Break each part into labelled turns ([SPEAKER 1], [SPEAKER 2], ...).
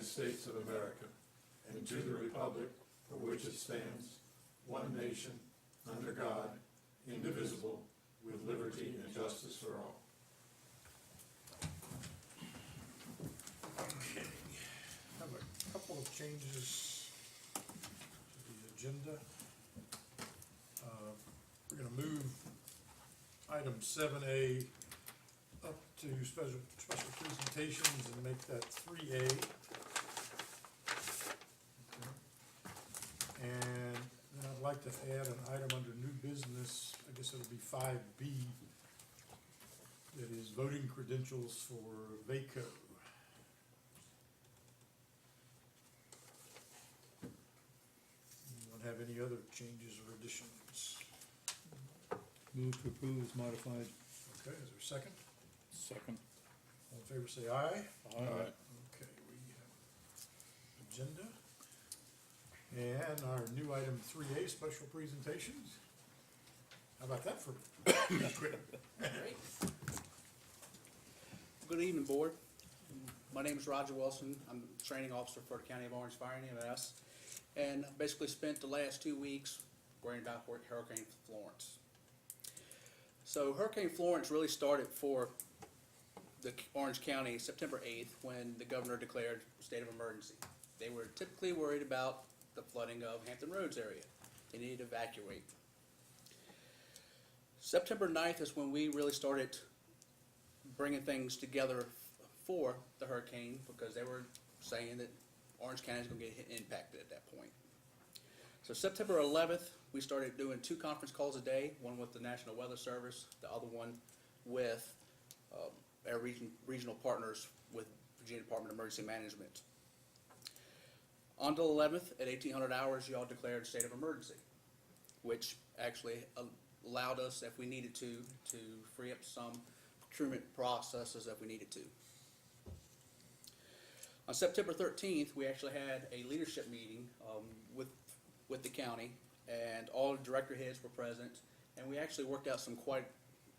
[SPEAKER 1] United States of America and to the republic for which it stands, one nation, under God, indivisible, with liberty and justice for all.
[SPEAKER 2] Okay, have a couple of changes to the agenda. We're gonna move item 7A up to special presentations and make that 3A. And then I'd like to add an item under new business, I guess it'll be 5B, that is voting credentials for VACO. Anyone have any other changes or additions?
[SPEAKER 3] Move to approve is modified.
[SPEAKER 2] Okay, is there a second?
[SPEAKER 3] Second.
[SPEAKER 2] All in favor say aye.
[SPEAKER 3] Aye.
[SPEAKER 2] Okay, we have agenda. And our new item 3A, special presentations. How about that for quick?
[SPEAKER 4] Great. Good evening, Board. My name is Roger Wilson. I'm the training officer for the County of Orange Fire and EMS. And basically spent the last 2 weeks worrying about Hurricane Florence. So Hurricane Florence really started for the Orange County September 8th when the governor declared a state of emergency. They were typically worried about the flooding of Hampton Roads area. They needed to evacuate. September 9th is when we really started bringing things together for the hurricane because they were saying that Orange County is going to get impacted at that point. So September 11th, we started doing 2 conference calls a day, one with the National Weather Service, the other one with our regional partners with Virginia Department of Emergency Management. On the 11th, at 1800 hours, y'all declared a state of emergency, which actually allowed us, if we needed to free up some procurement processes if we needed to. On September 13th, we actually had a leadership meeting with the county, and all the director heads were present, and we actually worked out some quite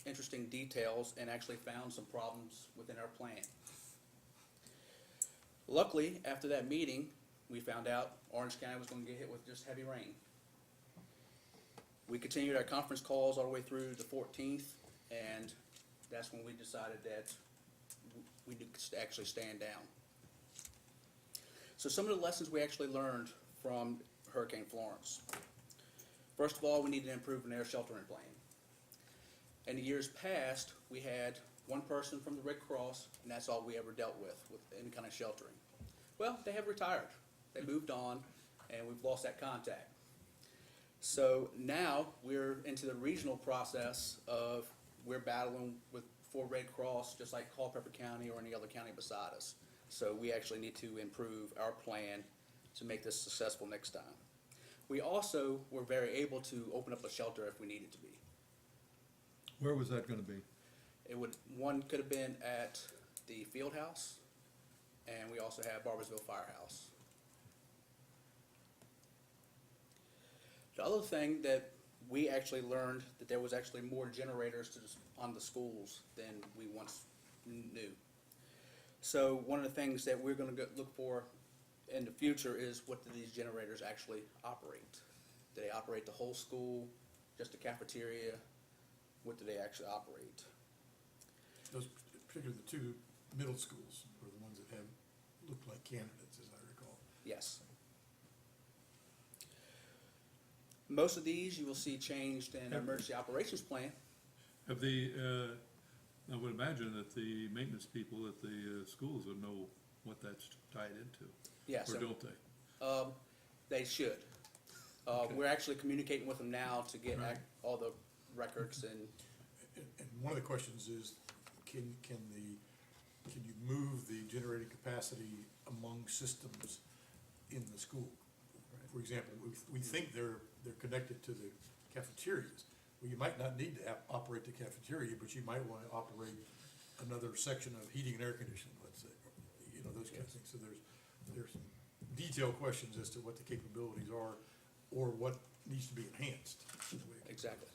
[SPEAKER 4] interesting details and actually found some problems within our plan. Luckily, after that meeting, we found out Orange County was going to get hit with just heavy rain. We continued our conference calls all the way through the 14th, and that's when we decided that we could actually stand down. So some of the lessons we actually learned from Hurricane Florence. First of all, we needed to improve an air sheltering plan. In the years past, we had one person from the Red Cross, and that's all we ever dealt with any kind of sheltering. Well, they have retired. They moved on, and we've lost that contact. So now we're into the regional process of we're battling for Red Cross, just like Culpeper County or any other county beside us. So we actually need to improve our plan to make this successful next time. We also were very able to open up a shelter if we needed to be.
[SPEAKER 3] Where was that gonna be?
[SPEAKER 4] One could have been at the field house, and we also have Barbersville Firehouse. The other thing that we actually learned that there was actually more generators on the schools than we once knew. So one of the things that we're going to look for in the future is what do these generators actually operate? Do they operate the whole school, just the cafeteria? What do they actually operate?
[SPEAKER 2] Those, particularly the 2 middle schools, were the ones that have looked like candidates, as I recall.
[SPEAKER 4] Yes. Most of these you will see changed in our emergency operations plan.
[SPEAKER 3] Have I would imagine that the maintenance people at the schools would know what that's tied into.
[SPEAKER 4] Yes.
[SPEAKER 3] Or don't they?
[SPEAKER 4] They should.
[SPEAKER 3] Okay.
[SPEAKER 4] We're actually communicating with them now to get
[SPEAKER 3] Right.
[SPEAKER 4] all the records and
[SPEAKER 2] And one of the questions is, can you move the generating capacity among systems in the school? For example, we think they're connected to the cafeterias. Well, you might not need to operate the cafeteria, but you might want to operate another section of heating and air conditioning, let's say, you know, those kind of things. So there's some detailed questions as to what the capabilities are or what needs to be enhanced.
[SPEAKER 4] exactly.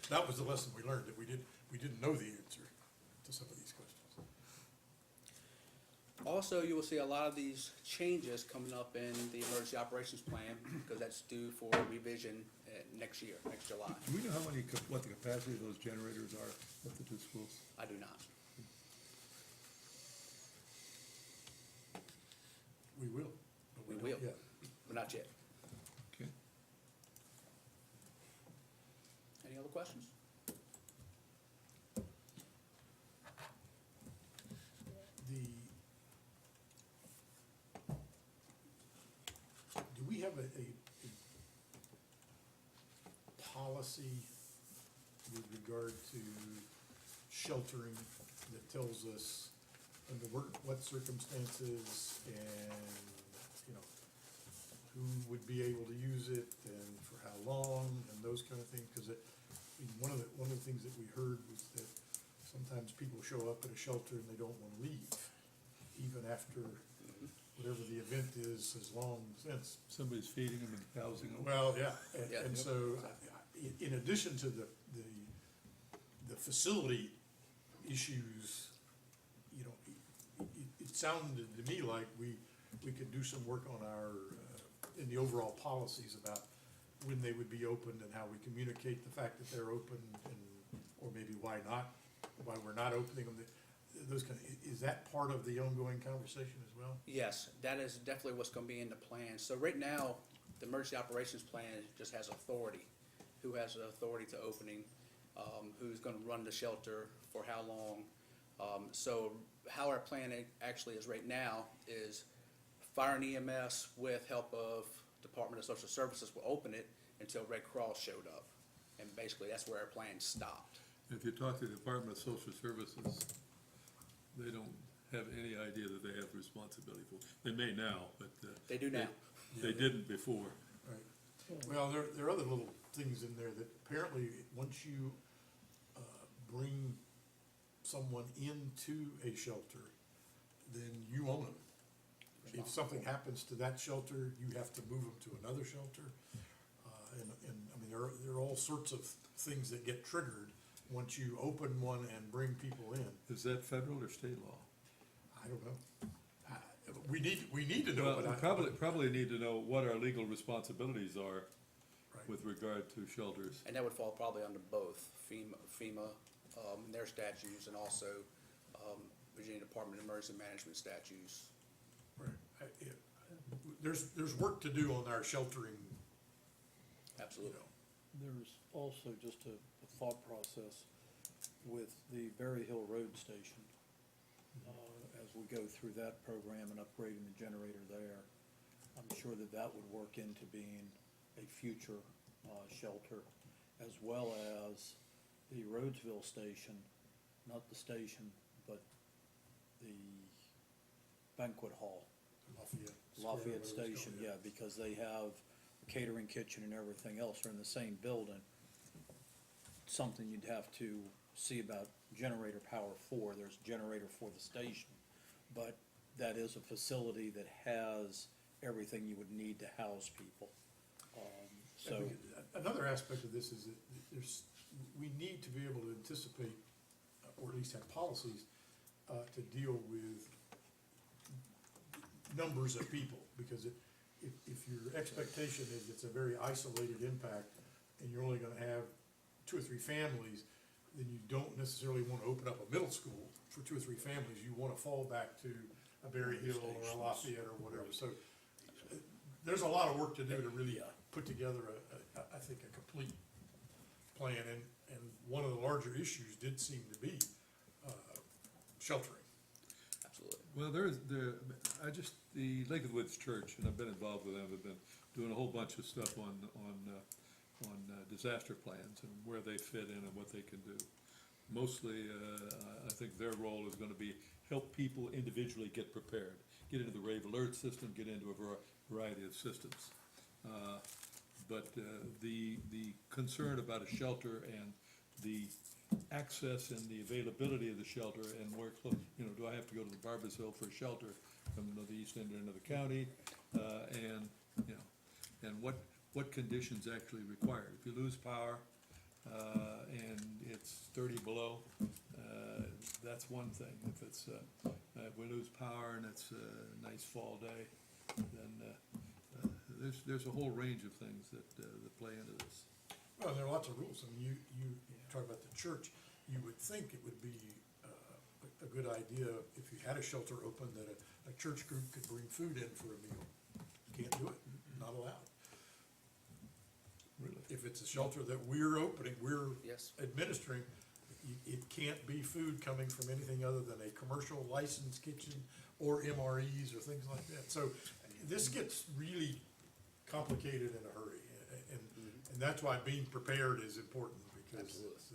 [SPEAKER 2] That was the lesson we learned, that we didn't know the answer to some of these questions.
[SPEAKER 4] Also, you will see a lot of these changes coming up in the emergency operations plan, because that's due for revision next year, next July.
[SPEAKER 3] Do we know how many, what the capacity of those generators are at the two schools?
[SPEAKER 4] I do not.
[SPEAKER 2] We will. but
[SPEAKER 4] We
[SPEAKER 2] don't
[SPEAKER 4] will.
[SPEAKER 2] yet.
[SPEAKER 4] But not yet.
[SPEAKER 3] Okay.
[SPEAKER 4] Any other questions?
[SPEAKER 2] Do we have a policy with regard to sheltering that tells us under what circumstances and, you know, who would be able to use it and for how long and those kind of things? Because one of the things that we heard was that sometimes people show up at a shelter and they don't want to leave, even after whatever the event is has long since.
[SPEAKER 3] Somebody's feeding them and housing them?
[SPEAKER 2] Well, yeah,
[SPEAKER 4] Yeah.
[SPEAKER 2] and so, in addition to the facility issues, you know, it sounded to me like we could do some work on our, in the overall policies about when they would be opened and how we communicate the fact that they're open and, or maybe why we're not opening them. Those kind of, is that part of the ongoing conversation as well?
[SPEAKER 4] Yes, that is definitely what's gonna be in the plan. So right now, the emergency operations plan just has authority. Who has the authority to opening, who's gonna run the shelter, for how long. So how our plan actually is right now is fire and EMS with help of Department of Social Services will open it until Red Cross showed up. And basically, that's where our plan stopped.
[SPEAKER 3] If you talk to the Department of Social Services, they don't have any idea that they have responsibility for. They may now, but.
[SPEAKER 4] They do now.
[SPEAKER 3] They didn't before.
[SPEAKER 2] Right. Well, there are other little things in there that apparently, once you bring someone into a shelter, then you own them. If something happens to that shelter, you have to move them to another shelter. And I mean, there are all sorts of things that get triggered once you open one and bring people in.
[SPEAKER 3] Is that federal or state law?
[SPEAKER 2] I don't know. We need to know.
[SPEAKER 3] Well,
[SPEAKER 2] but
[SPEAKER 3] we probably need to know what our legal responsibilities are
[SPEAKER 2] Right.
[SPEAKER 3] with regard to shelters.
[SPEAKER 4] And that would fall probably under both FEMA, their statutes, and also, Virginia Department of Emergency Management statutes.
[SPEAKER 2] Right. There's work to do on our sheltering, you
[SPEAKER 4] Absolutely.
[SPEAKER 2] know.
[SPEAKER 5] There's also just a thought process with the Berry Hill Road Station. As we go through that program and upgrading the generator there, I'm sure that that would work into being a future shelter, as well as the Rhodesville Station, not the station, but the banquet hall. Lafayette Station, yeah, because they have a catering kitchen and everything else are in the same building. Something you'd have to see about generator power for. There's a generator for the station, but that is a facility that has everything you would need to house people. So,
[SPEAKER 2] Another aspect of this is that we need to be able to anticipate, or at least have policies, to deal with numbers of people, because if your expectation is it's a very isolated impact, and you're only gonna have 2 or 3 families, then you don't necessarily wanna open up a middle school for 2 or 3 families. You wanna fall back to a Berry Hill or a Lafayette or whatever. So there's a lot of work to do to really put together I think a complete plan, and one of the larger issues did seem to be sheltering.
[SPEAKER 4] Absolutely.
[SPEAKER 3] Well, the Lake of the Woods Church, and I've been involved with them, have been doing a whole bunch of stuff on disaster plans and where they fit in and what they can do. Mostly, I think their role is gonna be help people individually get prepared, get into the rave alert system, get into a variety of systems. But the concern about a shelter and the access and the availability of the shelter and where close, do I have to go to the Barbers Hill for a shelter from the east end of the county? And what conditions actually required? If you lose power and it's 30 below, that's one thing. If it's if we lose power and it's a nice fall day, then, there's a whole range of things that play into this.
[SPEAKER 2] Well, there are lots of rules. I mean, you talk about the church, you would think it would be a good idea if you had a shelter open that a church group could bring food in for a meal. Can't do it, not allowed.
[SPEAKER 3] Really?
[SPEAKER 2] If it's a shelter that we're opening, we're
[SPEAKER 4] Yes.
[SPEAKER 2] administering, it can't be food coming from anything other than a commercial licensed kitchen or MREs or things like that. So this gets really complicated in a hurry, and that's why being prepared is important, because
[SPEAKER 4] Absolutely.
[SPEAKER 2] it's,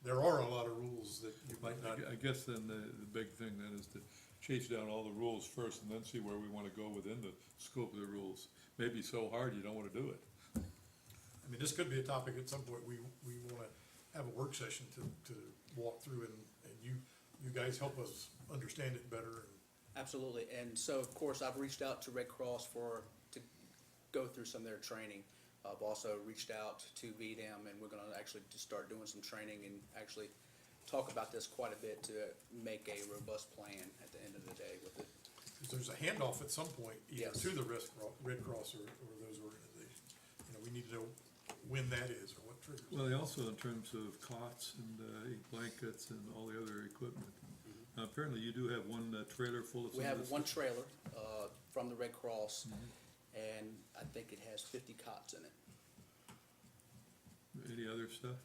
[SPEAKER 2] there are a lot of rules that you might not.
[SPEAKER 3] I guess then the big thing then is to chase down all the rules first and then see where we wanna go within the scope of the rules. Maybe so hard you don't wanna do it.
[SPEAKER 2] I mean, this could be a topic at some point, we wanna have a work session to walk through, and you guys help us understand it better.
[SPEAKER 4] Absolutely, and so, of course, I've reached out to Red Cross to go through some of their training. I've also reached out to VDM, and we're gonna actually just start doing some training and actually talk about this quite a bit to make a robust plan at the end of the day with it.
[SPEAKER 2] Because there's a handoff at some point, either
[SPEAKER 4] Yes.
[SPEAKER 2] to the Red Cross or those organizations. You know, we need to know when that is or what triggers.
[SPEAKER 3] Well, they also, in terms of cots and blankets and all the other equipment, apparently you do have one trailer full of some
[SPEAKER 4] We
[SPEAKER 3] of
[SPEAKER 4] have
[SPEAKER 3] this
[SPEAKER 4] one
[SPEAKER 3] stuff.
[SPEAKER 4] trailer, from the Red Cross, and I think it has 50 cots in it,
[SPEAKER 3] Any other stuff?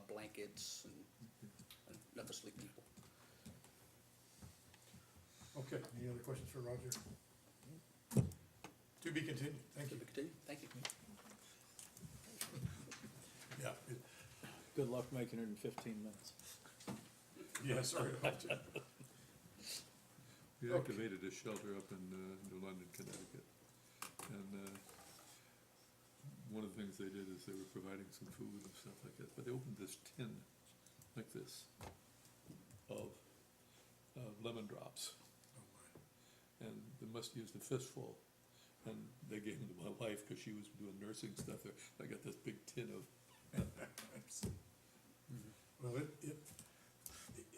[SPEAKER 4] blankets and enough to sleep people.
[SPEAKER 2] Okay, any other questions for Roger? To be continued, thank
[SPEAKER 4] So
[SPEAKER 2] you.
[SPEAKER 4] we continue, thank you.
[SPEAKER 2] Yeah,
[SPEAKER 5] Good luck making it in 15 minutes.
[SPEAKER 2] yeah, sorry about that.
[SPEAKER 3] We
[SPEAKER 2] Okay.
[SPEAKER 3] activated a shelter up in New London, Connecticut. And one of the things they did is they were providing some food and stuff like that, but they opened this tin like this of lemon drops.
[SPEAKER 2] Oh, my.
[SPEAKER 3] And they must have used a fistful. And they gave them to my wife because she was doing nursing stuff there. I got this big tin of,
[SPEAKER 2] Well,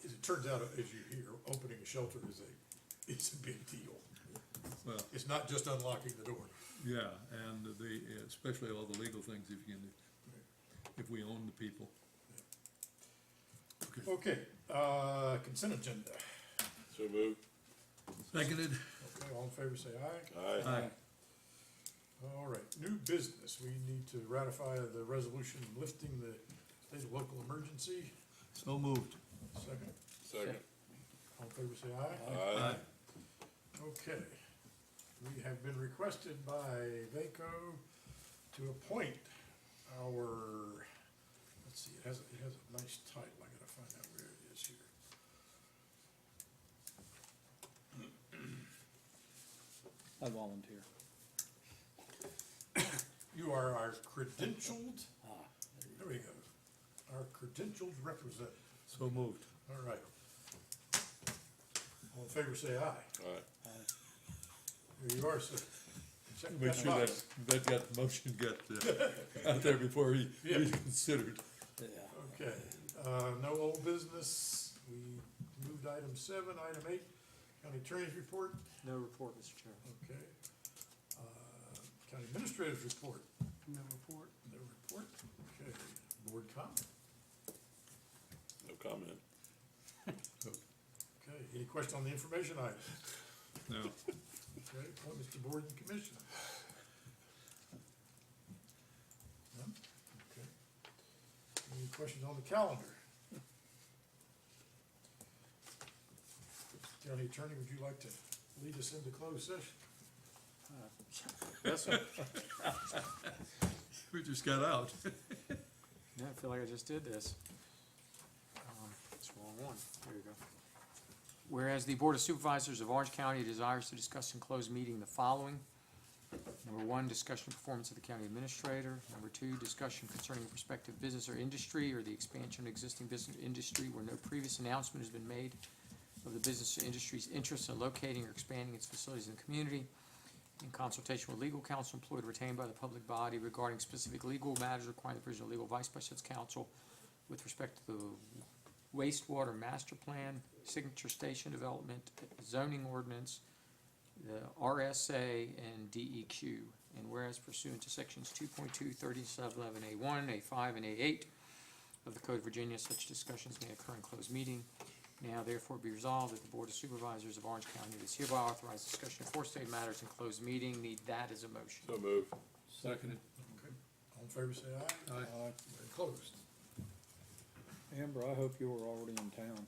[SPEAKER 2] as it turns out, as you hear, opening a shelter is a big deal.
[SPEAKER 3] well,
[SPEAKER 2] It's not just unlocking the door.
[SPEAKER 3] yeah, and especially all the legal things if we own the people.
[SPEAKER 2] Okay, consent agenda.
[SPEAKER 1] So moved.
[SPEAKER 3] Seconded.
[SPEAKER 2] Okay, all in favor, say aye.
[SPEAKER 1] Aye.
[SPEAKER 2] All right, new business, we need to ratify the resolution lifting the state of local emergency.
[SPEAKER 3] So moved.
[SPEAKER 2] Second,
[SPEAKER 1] Second.
[SPEAKER 2] all in favor, say aye.
[SPEAKER 1] Aye.
[SPEAKER 2] Okay, we have been requested by VACO to appoint our, let's see, it has a nice title, I gotta find out where it is here.
[SPEAKER 5] I volunteer.
[SPEAKER 2] You are our credentialed,
[SPEAKER 5] Ah,
[SPEAKER 2] there we go, our credentialed representative.
[SPEAKER 3] So moved.
[SPEAKER 2] All right. All in favor, say aye.
[SPEAKER 1] Aye.
[SPEAKER 2] Here you are, sir. Check
[SPEAKER 3] Make
[SPEAKER 2] that
[SPEAKER 3] sure
[SPEAKER 2] box.
[SPEAKER 3] that motion got out there before he
[SPEAKER 2] Yeah.
[SPEAKER 3] reconsidered.
[SPEAKER 5] yeah.
[SPEAKER 2] Okay, no old business. We moved item 7, item 8, county attorney's report.
[SPEAKER 6] No report, Mr. Chair.
[SPEAKER 2] Okay. County administrator's report.
[SPEAKER 6] No report.
[SPEAKER 2] No report. Okay, board comment.
[SPEAKER 1] No comment.
[SPEAKER 2] Okay, any question on the information item?
[SPEAKER 3] No.
[SPEAKER 2] Okay, appointments to board and commission. None? Okay. Any questions on the calendar? County attorney, would you like to lead us into closed session?
[SPEAKER 6] Yes, sir.
[SPEAKER 3] We just got out.
[SPEAKER 6] Yeah, I feel like I just did this. It's the wrong one. There you go. Whereas the Board of Supervisors of Orange County desires to discuss in closed meeting the following. Number 1, discussion of performance of the county administrator. Number 2, discussion concerning a prospective business or industry or the expansion of existing business or industry where no previous announcement has been made of the business or industry's interest in locating or expanding its facilities in the community. In consultation with legal counsel employed or retained by the public body regarding specific legal matters requiring the provision of legal advice by such counsel with respect to the wastewater master plan, signature station development, zoning ordinance, the RSA, and DEQ. And whereas pursuant to sections 2.2, 3711A1, A5, and A8 of the Code of Virginia, such discussions may occur in closed meeting. Now therefore be resolved that the Board of Supervisors of Orange County does hereby authorize discussion of forestate matters in closed meeting. Need that as a motion.
[SPEAKER 1] So move.
[SPEAKER 3] Seconded.
[SPEAKER 2] Okay. All in favor, say aye.
[SPEAKER 3] Aye.
[SPEAKER 2] We're closed.
[SPEAKER 5] Amber, I hope you were already in town.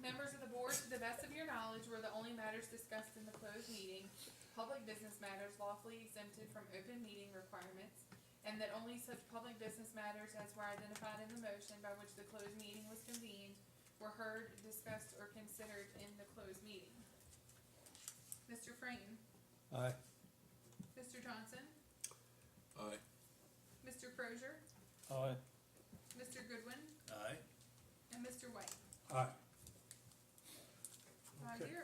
[SPEAKER 7] Members of the board, to the best of your knowledge, were the only matters discussed in the closed meeting, public business matters lawfully exempted from open meeting requirements, and that only such public business matters as were identified in the motion by which the closed meeting was convened were heard, discussed, or considered in the closed meeting. Mr. Frayton,
[SPEAKER 3] Aye.
[SPEAKER 7] Mr. Johnson,
[SPEAKER 1] Aye.
[SPEAKER 7] Mr. Crozier,
[SPEAKER 5] Aye.
[SPEAKER 7] Mr. Goodwin,
[SPEAKER 4] Aye.
[SPEAKER 7] and Mr. White.
[SPEAKER 2] Aye.
[SPEAKER 7] 5-0.
[SPEAKER 2] Okay. All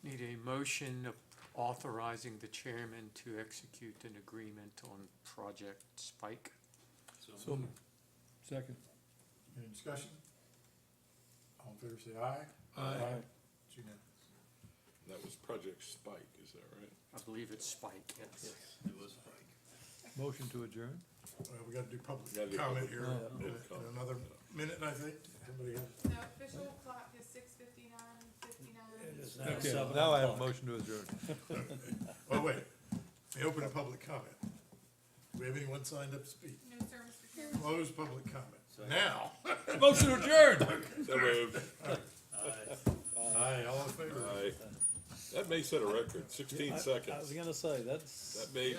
[SPEAKER 2] right.
[SPEAKER 6] Need a motion authorizing the chairman to execute an agreement on Project Spike.
[SPEAKER 3] So moved. Second.
[SPEAKER 2] Any discussion? All in favor, say aye.
[SPEAKER 3] Aye.
[SPEAKER 2] It's unanimous.
[SPEAKER 1] That was Project Spike, is that right?
[SPEAKER 6] I believe it's Spike, yes.
[SPEAKER 4] It was
[SPEAKER 3] Motion to adjourn?
[SPEAKER 2] We gotta do public
[SPEAKER 1] Gotta do
[SPEAKER 2] comment
[SPEAKER 1] public
[SPEAKER 2] here
[SPEAKER 1] comment.
[SPEAKER 2] in another minute, I think. Everybody has?
[SPEAKER 7] The official clock is 6:59:59.
[SPEAKER 3] Okay, now I have a motion to adjourn.
[SPEAKER 2] Oh, wait. They open a public comment. Do we have anyone signed up to speak?
[SPEAKER 7] No, sir, Mr. Chairman.
[SPEAKER 2] Close public comment. Now.
[SPEAKER 3] Motion to adjourn!
[SPEAKER 1] So moved.
[SPEAKER 2] Aye, all in favor?
[SPEAKER 1] Aye. That may set a record, 16
[SPEAKER 5] I was
[SPEAKER 1] seconds.
[SPEAKER 5] gonna say, that's.
[SPEAKER 1] That may